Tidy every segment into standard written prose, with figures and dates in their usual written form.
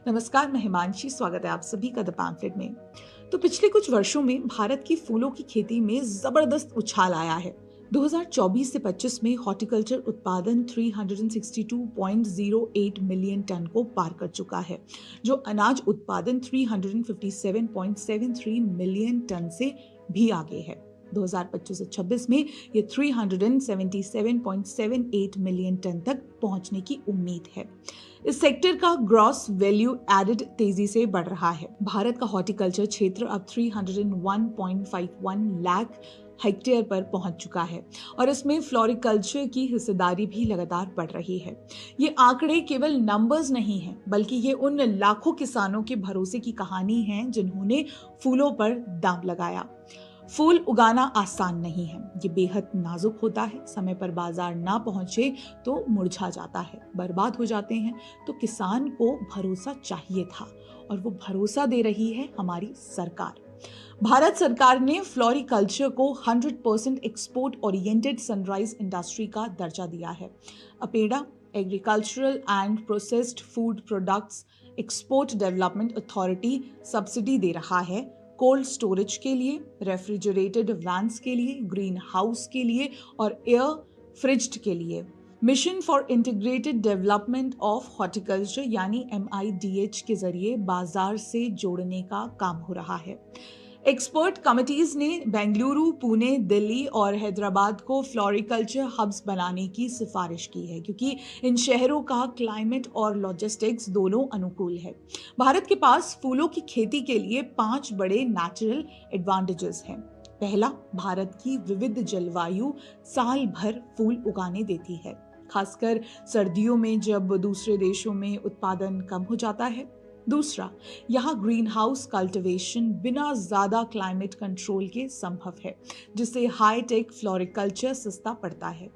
नमस्कार, मैं हिमांशी। स्वागत है आप सभी का द पैम्फलेट में। तो पिछले कुछ वर्षों में भारत की फूलों की खेती में जबरदस्त उछाल आया है। 2024 से 25 में हॉर्टिकल्चर उत्पादन 362.08 मिलियन टन को पार कर चुका है, जो अनाज उत्पादन 357.73 मिलियन टन से भी आगे है। 2025 से 26 में ये 377.78 मिलियन टन तक पहुंचने की उम्मीद है। इस सेक्टर का ग्रॉस वैल्यू एडेड तेजी से बढ़ रहा है। भारत का हॉर्टिकल्चर क्षेत्र अब 301.51 लाख हेक्टेयर पर पहुंच चुका है और इसमें फ्लोरिकल्चर की हिस्सेदारी भी लगातार बढ़ रही है। ये आंकड़े केवल नंबर्स नहीं हैं, बल्कि ये उन लाखों किसानों के भरोसे की कहानी है जिन्होंने फूलों पर दांव लगाया। फूल उगाना आसान नहीं है, ये बेहद नाजुक होता है। समय पर बाजार ना पहुंचे तो मुरझा जाता है, बर्बाद हो जाते हैं। तो किसान को भरोसा चाहिए था और वो भरोसा दे रही है हमारी सरकार। भारत सरकार ने फ्लोरिकल्चर को 100% एक्सपोर्ट ओरिएंटेड सनराइज इंडस्ट्री का दर्जा दिया है। APEDA agricultural and processed food products export development authority subsidy दे रहा है कोल्ड स्टोरेज के लिए, रेफ्रिजरेटेड वैन्स के लिए, ग्रीन हाउस के लिए और एयर फ्रिज्ड के लिए। Mission for integrated development of horticulture यानी MIDH के जरिए बाजार से जोड़ने का काम हो रहा है। एक्सपर्ट कमिटीज ने बेंगलुरु, पुणे, दिल्ली और हैदराबाद को फ्लोरिकल्चर हब्स बनाने की सिफारिश की है, क्योंकि इन शहरों का क्लाइमेट और लॉजिस्टिक्स दोनों अनुकूल है। भारत के पास फूलों की खेती के लिए 5 बड़े नेचुरल एडवांटेजेस हैं। पहला, भारत की विविध जलवायु साल भर फूल उगाने देती है, खासकर सर्दियों में जब दूसरे देशों में उत्पादन कम हो जाता है। दूसरा, यहाँ ग्रीन हाउस कल्टिवेशन बिना ज्यादा क्लाइमेट कंट्रोल के संभव है, जिससे हाई टेक फ्लोरिकल्चर सस्ता पड़ता है।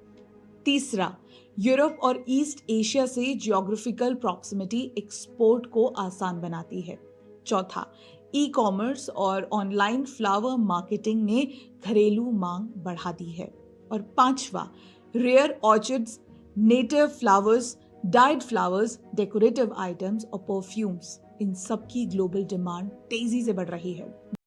तीसरा, यूरोप और ईस्ट एशिया से जियोग्राफिकल प्रॉक्सिमिटी एक्सपोर्ट को आसान बनाती है। चौथा, ई कॉमर्स और ऑनलाइन फ्लावर मार्केटिंग ने घरेलू मांग बढ़ा दी है। और पांचवा, rare orchids, native flowers, dyed flowers, decorative items और परफ्यूम्स, इन सब की ग्लोबल डिमांड तेजी से बढ़ रही है।